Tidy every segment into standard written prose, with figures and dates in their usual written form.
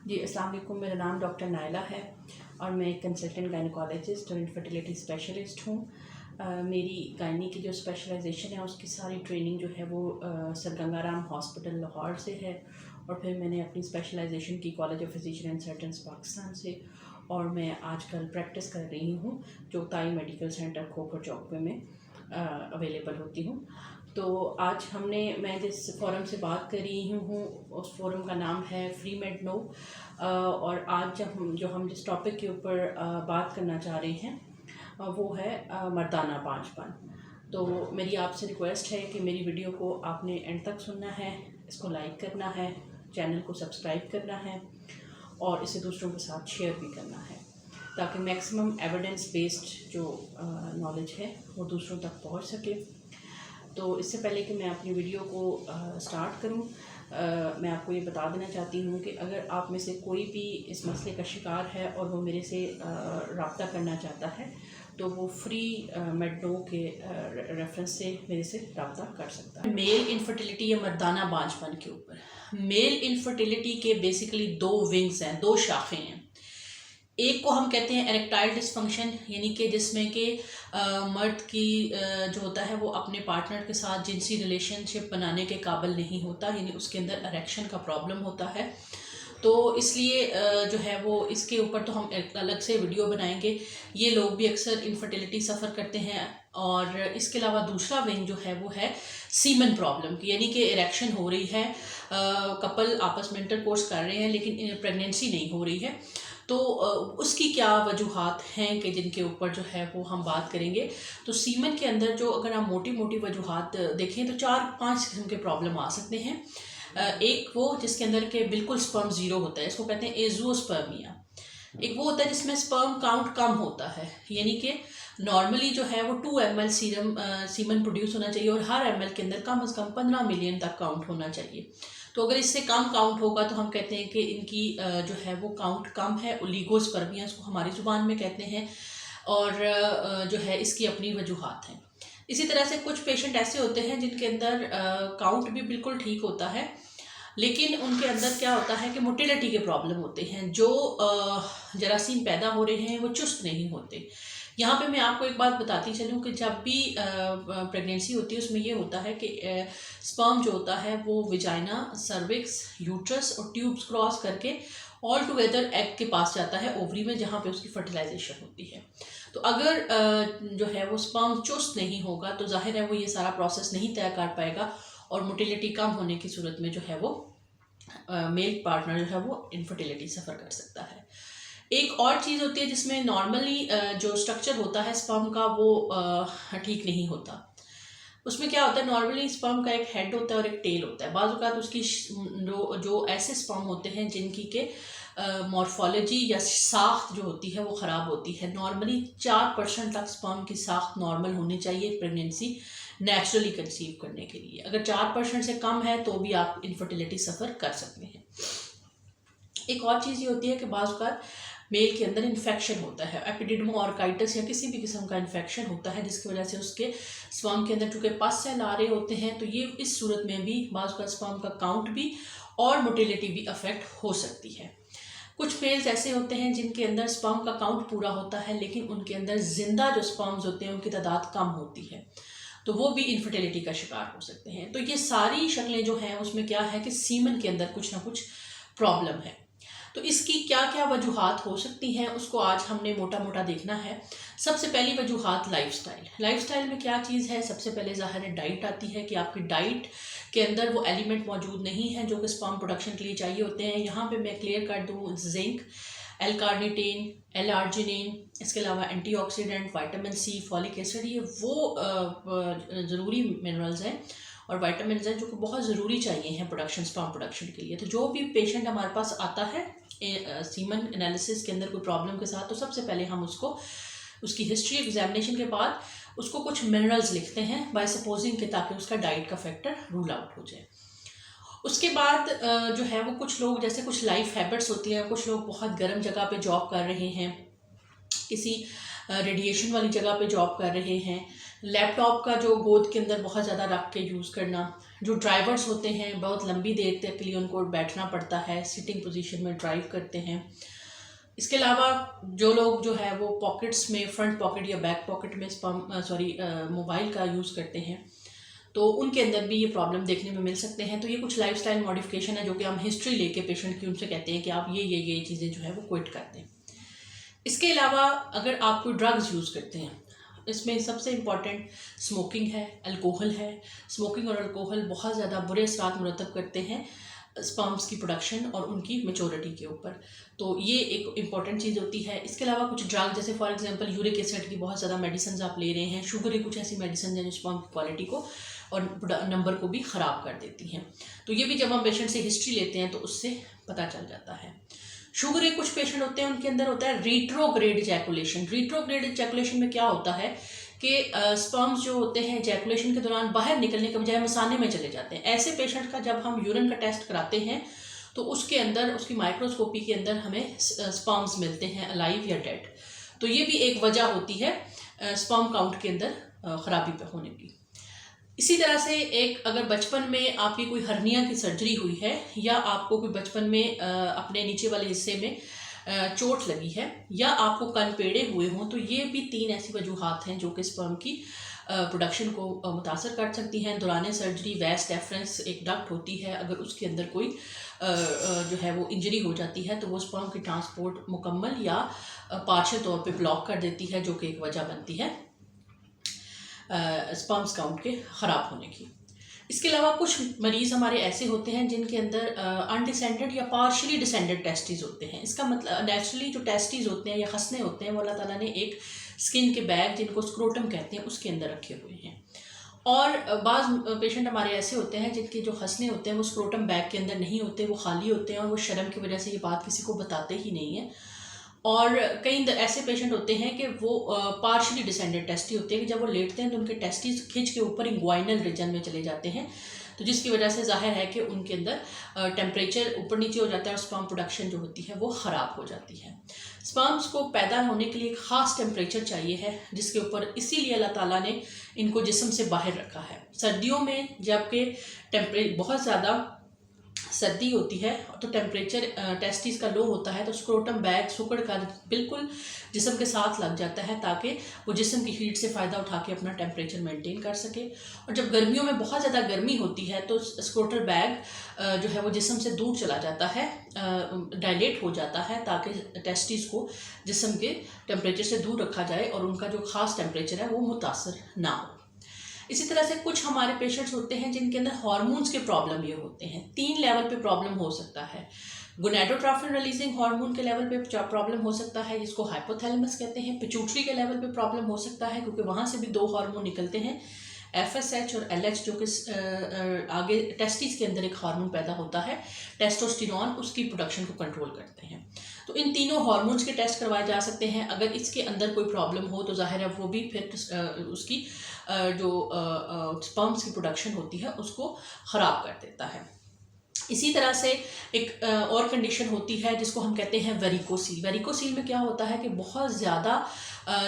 जी अस्सलाम वालेकुम। मेरा नाम डॉक्टर नायला है और मैं एक कंसल्टेंट गायनोकोलॉजिस्ट और इनफर्टिलिटी स्पेशलिस्ट हूँ। मेरी गायनी की जो स्पेशलाइजेशन है उसकी सारी ट्रेनिंग जो है वो सर गंगाराम हॉस्पिटल लाहौर से है और फिर मैंने अपनी स्पेशलाइजेशन की college of physician and surgeons Pakistan से, और मैं आजकल प्रैक्टिस कर रही हूँ जो ताई मेडिकल सेंटर खोखर चौक पे मैं अवेलेबल होती हूँ। तो आज मैं जिस फोरम से बात कर रही हूँ उस फोरम का नाम है फ्री मेड नो, और आज हम जिस टॉपिक के ऊपर बात करना चाह रहे हैं वो है मर्दाना बांझपन। तो मेरी आपसे रिक्वेस्ट है कि मेरी वीडियो को आपने एंड तक सुनना है, इसको लाइक करना है, चैनल को सब्सक्राइब करना है और इसे दूसरों के साथ शेयर भी करना है ताकि मैक्सिमम एविडेंस बेस्ड जो नॉलेज है वो दूसरों तक पहुंच सके। तो इससे पहले कि मैं अपनी वीडियो को स्टार्ट करूं, मैं आपको ये बता देना चाहती हूँ कि अगर आप में से कोई भी इस मसले का शिकार है और वो मेरे से रब्ता करना चाहता है तो वो फ्री मेड नो के रेफरेंस से मेरे से रब्ता कर सकता है। मेल इनफर्टिलिटी या मर्दाना बांझपन के ऊपर, मेल इनफर्टिलिटी के बेसिकली दो विंग्स हैं, दो शाखें हैं। एक को हम कहते हैं एरेक्टाइल डिसफंक्शन, यानी कि जिसमें कि मर्द की जो होता है वो अपने पार्टनर के साथ जिनसी रिलेशनशिप बनाने के काबिल नहीं होता, यानी उसके अंदर एरेक्शन का प्रॉब्लम होता है। तो इसलिए जो है वो इसके ऊपर तो हम एक अलग से वीडियो बनाएंगे। ये लोग भी अक्सर इनफर्टिलिटी सफ़र करते हैं। और इसके अलावा दूसरा विंग जो है वो है सीमन प्रॉब्लम की, यानी कि इरेक्शन हो रही है, कपल आपस में इंटरकोर्स कर रहे हैं लेकिन प्रेगनेंसी नहीं हो रही है। तो उसकी क्या वजूहात हैं कि जिनके ऊपर जो है वो हम बात करेंगे। तो सीमन के अंदर जो अगर हम मोटी मोटी वजूहात देखें तो 4-5 किस्म के प्रॉब्लम आ सकते हैं। एक वो जिसके अंदर के बिल्कुल स्पर्म ज़ीरो होता है, इसको कहते हैं एज़ोस्पर्मिया। एक वो होता है जिसमें स्पर्म काउंट कम होता है, यानी कि नॉर्मली जो है वो 2 ml सीमन प्रोड्यूस होना चाहिए और हर ml के अंदर कम से कम 15 मिलियन तक काउंट होना चाहिए। तो अगर इससे कम काउंट होगा तो हम कहते हैं कि इनकी जो है वो काउंट कम है, ओलिगोस्पर्मिया इसको हमारी ज़ुबान में कहते हैं, और जो है इसकी अपनी वजूहात हैं। इसी तरह से कुछ पेशेंट ऐसे होते हैं जिनके अंदर काउंट भी बिल्कुल ठीक होता है लेकिन उनके अंदर क्या होता है कि मोटिलिटी के प्रॉब्लम होते हैं, जो जरासीम पैदा हो रहे हैं वो चुस्त नहीं होते। यहाँ पे मैं आपको एक बात बताती चलूँ कि जब भी प्रेगनेंसी होती है उसमें ये होता है कि स्पर्म जो होता है वो विजाइना, सर्विक्स, यूट्रस और ट्यूब्स क्रॉस करके ऑल टुगेदर एग के पास जाता है, ओवरी में, जहाँ पे उसकी फर्टिलाइजेशन होती है। तो अगर जो है वो स्पर्म चुस्त नहीं होगा तो जाहिर है वो ये सारा प्रोसेस नहीं तय कर पाएगा और मोटिलिटी कम होने की सूरत में जो है वो मेल पार्टनर जो है वो इनफर्टिलिटी सफ़र कर सकता है। एक और चीज़ होती है जिसमें नॉर्मली जो स्ट्रक्चर होता है स्पर्म का वो ठीक नहीं होता। उसमें क्या होता है, नॉर्मली स्पर्म का एक हेड होता है और एक टेल होता है। बाज़ औक़ात उसकी जो ऐसे स्पर्म होते हैं जिनकी के मॉर्फोलॉजी या साख्त जो होती है वो ख़राब होती है। नॉर्मली 4% तक स्पर्म की साख्त नॉर्मल होनी चाहिए प्रेगनेंसी नेचुरली कंसीव करने के लिए। अगर 4% से कम है तो भी आप इनफर्टिलिटी सफ़र कर सकते हैं। एक और चीज़ ये होती है कि बाज़ औक़ात मेल के अंदर इन्फेक्शन होता है, एपिडिडमोऑर्काइटिस या किसी भी किस्म का इन्फेक्शन होता है जिसकी वजह से उसके स्पर्म के अंदर चूँकि पस सेल आ रहे होते हैं, तो ये इस सूरत में भी बाज़ औक़ात स्पर्म का काउंट भी और मोटिलिटी भी अफेक्ट हो सकती है। कुछ मेल्स ऐसे होते हैं जिनके अंदर स्पर्म का काउंट पूरा होता है लेकिन उनके अंदर जिंदा जो स्पर्म्स होते हैं उनकी तादाद कम होती है, तो वो भी इनफर्टिलिटी का शिकार हो सकते हैं। तो ये सारी शक्लें जो हैं उसमें क्या है कि सीमन के अंदर कुछ ना कुछ प्रॉब्लम है। तो इसकी क्या क्या वजूहात हो सकती हैं उसको आज हमने मोटा मोटा देखना है। सबसे पहली वजूहात लाइफस्टाइल में क्या चीज़ है। सबसे पहले ज़ाहिर है डाइट आती है कि आपकी डाइट के अंदर वो एलिमेंट मौजूद नहीं है जो कि स्पर्म प्रोडक्शन के लिए चाहिए होते हैं। यहाँ पे मैं क्लियर कर दूँ, जिंक, एल-कार्निटीन, एल-आर्जिनिन, इसके अलावा antioxidant, vitamin C, folic acid, ये वो ज़रूरी मिनरल्स हैं और विटामिन हैं जो कि बहुत ज़रूरी चाहिए हैं स्पर्म प्रोडक्शन के लिए। तो जो भी पेशेंट हमारे पास आता है सीमन एनालिसिस के अंदर कोई प्रॉब्लम के साथ, तो सबसे पहले हम उसकी हिस्ट्री एग्जामिनेशन के बाद उसको कुछ मिनरल्स लिखते हैं बाय सपोजिंग के, ताकि उसका डाइट का फैक्टर रूल आउट हो जाए। उसके बाद जो है वो कुछ लोग, जैसे कुछ लाइफ हैबिट्स होती हैं, कुछ लोग बहुत गर्म जगह पे जॉब कर रहे हैं, किसी रेडिएशन वाली जगह पे जॉब कर रहे हैं, लैपटॉप का जो गोद के अंदर बहुत ज़्यादा रख के यूज़ करना, जो ड्राइवर्स होते हैं बहुत लंबी देर तक के लिए उनको बैठना पड़ता है, सिटिंग पोजीशन में ड्राइव करते हैं। इसके अलावा जो लोग जो है वो पॉकेट्स में, फ्रंट पॉकेट या बैक पॉकेट में मोबाइल का यूज़ करते हैं, तो उनके अंदर भी ये प्रॉब्लम देखने में मिल सकते हैं। तो ये कुछ लाइफस्टाइल मॉडिफिकेशन है जो कि हम हिस्ट्री लेके पेशेंट की उनसे कहते हैं कि आप ये चीज़ें जो है वो क्विट कर दें। इसके अलावा अगर आप कोई ड्रग्स यूज़ करते हैं, इसमें सबसे इम्पॉर्टेंट स्मोकिंग है, अल्कोहल है। स्मोकिंग और अल्कोहल बहुत ज़्यादा बुरे असरात मुरतब करते हैं स्पर्म्स की प्रोडक्शन और उनकी मैच्योरिटी के ऊपर, तो ये एक इम्पॉर्टेंट चीज़ होती है। इसके अलावा कुछ ड्रग, जैसे फॉर एग्जांपल यूरिक एसिड की बहुत ज़्यादा मेडिसिन आप ले रहे हैं, शुगर है, कुछ ऐसी मेडिसिन हैं जो स्पर्म की क्वालिटी को और नंबर को भी ख़राब कर देती हैं। तो ये भी जब हम पेशेंट से हिस्ट्री लेते हैं तो उससे पता चल जाता है। शुगर के कुछ पेशेंट होते हैं, उनके अंदर होता है रिट्रोग्रेड इजैकुलेशन। रिट्रोग्रेड इजैकुलेशन में क्या होता है कि स्पर्म्स जो होते हैं इजैकुलेशन के दौरान बाहर निकलने के बजाय मसाने में चले जाते हैं। ऐसे पेशेंट का जब हम यूरिन का टेस्ट कराते हैं तो उसके अंदर, उसकी माइक्रोस्कोपी के अंदर हमें स्पर्म्स मिलते हैं अलाइव या डेड। तो ये भी एक वजह होती है स्पर्म काउंट के अंदर ख़राबी होने की। इसी तरह से एक, अगर बचपन में आपकी कोई हर्निया की सर्जरी हुई है या आपको कोई बचपन में अपने नीचे वाले हिस्से में चोट लगी है या आपको कनपेड़े हुए हों, तो ये भी 3 ऐसी वजूहात हैं जो कि स्पर्म की प्रोडक्शन को मुतासर कर सकती हैं। दौरान सर्जरी वैस डेफरेंस एक डक्ट होती है, अगर उसके अंदर कोई जो है वो इंजरी हो जाती है तो वो स्पर्म की ट्रांसपोर्ट मुकम्मल या पार्शियल तौर पे ब्लॉक कर देती है, जो कि एक वजह बनती है स्पर्म्स काउंट के ख़राब होने की। इसके अलावा कुछ मरीज़ हमारे ऐसे होते हैं जिनके अंदर अनडिसेंडेड या पार्शली डिसेंडेड टेस्टिस होते हैं। इसका मतलब नेचुरली जो टेस्टिस होते हैं या खसने होते हैं वो अल्लाह ताला ने एक स्किन के बैग, जिनको स्क्रोटम कहते हैं, उसके अंदर रखे हुए हैं। और बाज़ पेशेंट हमारे ऐसे होते हैं जिनके जो खसने होते हैं वो स्क्रोटम बैग के अंदर नहीं होते, वो खाली होते हैं और वो शर्म की वजह से ये बात किसी को बताते ही नहीं है। और कई ऐसे पेशेंट होते हैं कि वो पार्शली डिसेंडेड टेस्टी होते हैं कि जब वो लेटते हैं तो उनके टेस्टिस खिंच के ऊपर इंग्वाइनल रीजन में चले जाते हैं, तो जिसकी वजह से जाहिर है कि उनके अंदर टेम्परेचर ऊपर नीचे हो जाता है और स्पर्म प्रोडक्शन जो होती है वो ख़राब हो जाती है। स्पर्म्स को पैदा होने के लिए एक ख़ास टेम्परेचर चाहिए है, जिसके ऊपर इसीलिए अल्लाह ताला ने इनको जिस्म से बाहर रखा है। सर्दियों में जबकि बहुत ज़्यादा सर्दी होती है तो टेम्परेचर टेस्टिस का लो होता है, तो स्क्रोटम बैग सुकड़ कर बिल्कुल जिस्म के साथ लग जाता है ताकि वो जिस्म की हीट से फ़ायदा उठा के अपना टेम्परेचर मेंटेन कर सके। और जब गर्मियों में बहुत ज़्यादा गर्मी होती है तो स्क्रोटल बैग जो है वो जिस्म से दूर चला जाता है, डायलेट हो जाता है, ताकि टेस्टिस को जिस्म के टेम्परेचर से दूर रखा जाए और उनका जो ख़ास टेम्परेचर है वो मुतासर ना हो। इसी तरह से कुछ हमारे पेशेंट्स होते हैं जिनके अंदर हार्मोन्स के प्रॉब्लम ये होते हैं। 3 लेवल पे प्रॉब्लम हो सकता है। गोनेडोट्रोफिन रिलीजिंग हार्मोन के लेवल पे प्रॉब्लम हो सकता है, जिसको हाइपोथैलेमस कहते हैं। पिट्यूटरी के लेवल पे प्रॉब्लम हो सकता है क्योंकि वहाँ से भी 2 हार्मोन निकलते हैं, FSH और LH, जो कि आगे टेस्टिस के अंदर एक हार्मोन पैदा होता है टेस्टोस्टेरोन, उसकी प्रोडक्शन को कंट्रोल करते हैं। तो इन तीनों हार्मोन्स के टेस्ट करवाए जा सकते हैं। अगर इसके अंदर कोई प्रॉब्लम हो तो जाहिर है वो भी फिर उसकी जो स्पर्म्स की प्रोडक्शन होती है उसको ख़राब कर देता है। इसी तरह से एक और कंडीशन होती है जिसको हम कहते हैं वेरिकोसील। वेरिकोसील में क्या होता है कि बहुत ज़्यादा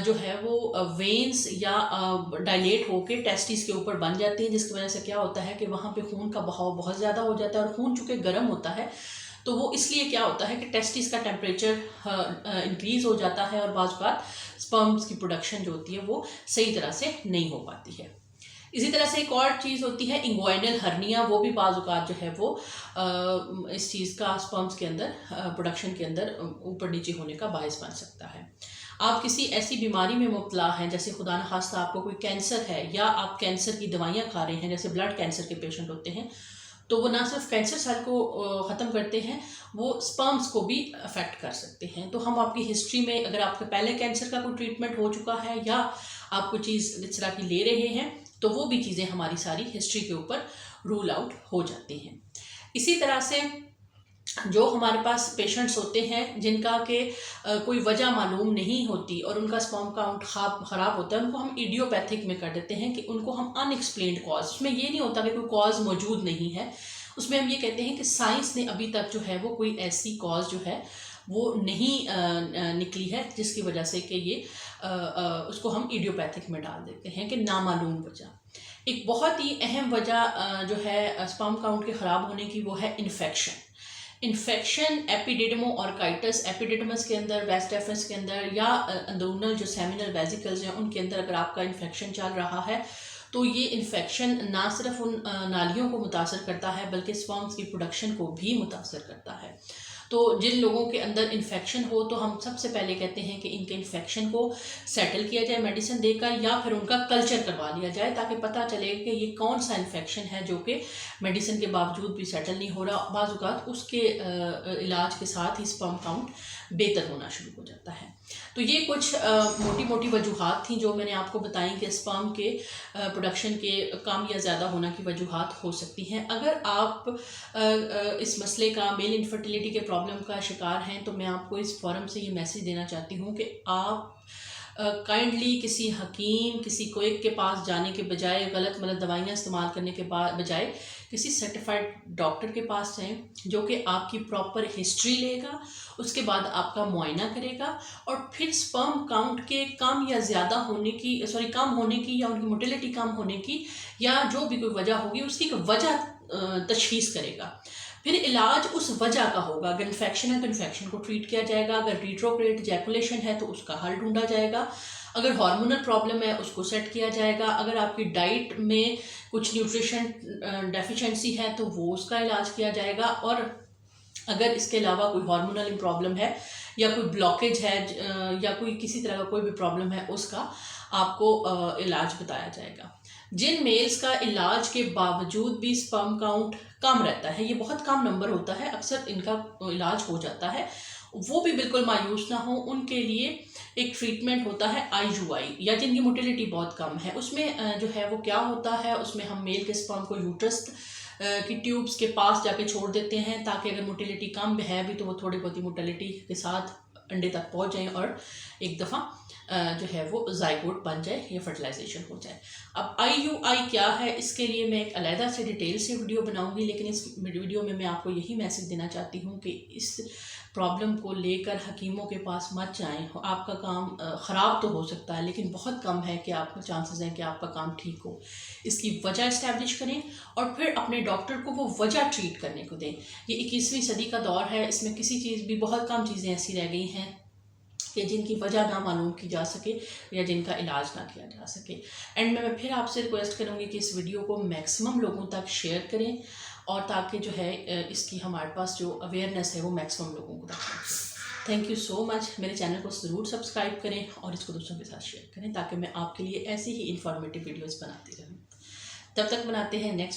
जो है वो वेन्स या डायलेट होके टेस्टिस के ऊपर बन जाती हैं, जिसकी वजह से क्या होता है कि वहाँ पे खून का बहाव बहुत ज़्यादा हो जाता है और खून चूँकि गर्म होता है तो वो इसलिए क्या होता है कि टेस्टिस का टेम्परेचर इंक्रीज़ हो जाता है और बाज़ बात स्पर्म्स की प्रोडक्शन जो होती है वो सही तरह से नहीं हो पाती है। इसी तरह से एक और चीज़ होती है इंग्वाइनल हर्निया, वो भी बाज़ औक़ात जो है वो इस चीज़ का स्पर्म्स के अंदर प्रोडक्शन के अंदर ऊपर नीचे होने का बायस बन सकता है। आप किसी ऐसी बीमारी में मुब्तला हैं, जैसे खुदा न खास्ता आपको कोई कैंसर है या आप कैंसर की दवाइयाँ खा रहे हैं, जैसे ब्लड कैंसर के पेशेंट होते हैं, तो वो ना सिर्फ कैंसर सेल को ख़त्म करते हैं, वो स्पर्म्स को भी अफेक्ट कर सकते हैं। तो हम आपकी हिस्ट्री में, अगर आपके पहले कैंसर का कोई ट्रीटमेंट हो चुका है या आप कोई चीज़ इस तरह की ले रहे हैं, तो वो भी चीज़ें हमारी सारी हिस्ट्री के ऊपर रूल आउट हो जाती हैं। इसी तरह से जो हमारे पास पेशेंट्स होते हैं जिनका के कोई वजह मालूम नहीं होती और उनका स्पर्म काउंट ख़राब होता है, उनको हम इडियोपैथिक में कर देते हैं कि उनको हम अनएक्सप्लेन्ड कॉज, उसमें ये नहीं होता कि कोई कॉज मौजूद नहीं है, उसमें हम ये कहते हैं कि साइंस ने अभी तक जो है वो कोई ऐसी कॉज जो है वो नहीं निकली है, जिसकी वजह से कि ये उसको हम इडियोपैथिक में डाल देते हैं कि नामालूम वजह। एक बहुत ही अहम वजह जो है स्पर्म काउंट के ख़राब होने की, वो है इन्फेक्शन एपिडिडमो ऑर्काइटिस, एपिडिडमस के अंदर, वेस्ट डेफरंस के अंदर, या अंदरूनल जो सेमिनल वेसिकल्स हैं उनके अंदर अगर आपका इन्फेक्शन चल रहा है तो ये इन्फेक्शन ना सिर्फ उन नालियों को मुतासर करता है बल्कि स्पर्म्स की प्रोडक्शन को भी मुतासर करता है। तो जिन लोगों के अंदर इन्फेक्शन हो तो हम सबसे पहले कहते हैं कि इनके इन्फेक्शन को सेटल किया जाए मेडिसिन देकर, या फिर उनका कल्चर करवा लिया जाए ताकि पता चले कि ये कौन सा इन्फेक्शन है जो कि मेडिसिन के बावजूद भी सेटल नहीं हो रहा। बाज़ औक़ात उसके इलाज के साथ ही स्पर्म काउंट बेहतर होना शुरू हो जाता है। तो ये कुछ मोटी मोटी वजूहात थी जो मैंने आपको बताई कि स्पर्म के प्रोडक्शन के कम या ज़्यादा होने की वजूहात हो सकती हैं। अगर आप इस मसले का, मेल इनफर्टिलिटी के प्रॉब्लम का शिकार हैं, तो मैं आपको इस फोरम से ये मैसेज देना चाहती हूँ कि आप काइंडली किसी हकीम, किसी कोई के पास जाने के बजाय, गलत मलत दवाइयाँ इस्तेमाल करने के बजाय किसी सर्टिफाइड डॉक्टर के पास जाएं जो कि आपकी प्रॉपर हिस्ट्री लेगा, उसके बाद आपका मुआयना करेगा और फिर स्पर्म काउंट के कम या ज़्यादा होने की, कम होने की या उनकी मोटिलिटी कम होने की या जो भी कोई वजह होगी उसकी वजह तशख़ीस करेगा। फिर इलाज उस वजह का होगा। अगर इन्फेक्शन है तो इन्फेक्शन को ट्रीट किया जाएगा, अगर रिट्रोग्रेड जैकुलेशन है तो उसका हल ढूंढा जाएगा, अगर हार्मोनल प्रॉब्लम है उसको सेट किया जाएगा, अगर आपकी डाइट में कुछ न्यूट्रिशन डेफिशिएंसी है तो वो उसका इलाज किया जाएगा, और अगर इसके अलावा कोई हार्मोनल प्रॉब्लम है या कोई ब्लॉकेज है या कोई किसी तरह का कोई भी प्रॉब्लम है उसका आपको इलाज बताया जाएगा। जिन मेल्स का इलाज के बावजूद भी स्पर्म काउंट कम रहता है, ये बहुत कम नंबर होता है, अक्सर इनका इलाज हो जाता है, वो भी बिल्कुल मायूस ना हो, उनके लिए एक ट्रीटमेंट होता है IUI, या जिनकी मोटिलिटी बहुत कम है। उसमें जो है वो क्या होता है, उसमें हम मेल के स्पर्म को यूट्रस की ट्यूब्स के पास जाके छोड़ देते हैं ताकि अगर मोटिलिटी कम है भी तो वो थोड़ी बहुत मोटिलिटी के साथ अंडे तक पहुंच जाएं और एक दफ़ा जो है वो जाइगोट बन जाए या फर्टिलाइजेशन हो जाए। अब IUI क्या है, इसके लिए मैं एक अलहदा से डिटेल से वीडियो बनाऊंगी, लेकिन इस वीडियो में मैं आपको यही मैसेज देना चाहती हूँ कि इस प्रॉब्लम को लेकर हकीमों के पास मत जाएं। आपका काम ख़राब तो हो सकता है लेकिन बहुत कम है कि आपका चांसेस हैं कि आपका काम ठीक हो। इसकी वजह इस्टेब्लिश करें और फिर अपने डॉक्टर को वो वजह ट्रीट करने को दें। ये 21वीं सदी का दौर है, इसमें किसी चीज़ भी, बहुत कम चीज़ें ऐसी रह गई हैं कि जिनकी वजह ना मालूम की जा सके या जिनका इलाज ना किया जा सके। एंड में मैं फिर आपसे रिक्वेस्ट करूँगी कि इस वीडियो को मैक्सिमम लोगों तक शेयर करें और ताकि जो है इसकी हमारे पास जो अवेयरनेस है वो मैक्सिमम लोगों को तक पहुँचे। Thank you so much. मेरे चैनल को ज़रूर सब्सक्राइब करें और इसको दूसरों के साथ शेयर करें ताकि मैं आपके लिए ऐसी ही इंफॉर्मेटिव वीडियोज़ बनाती रहूँ। तब तक बनाते हैं नेक्स्ट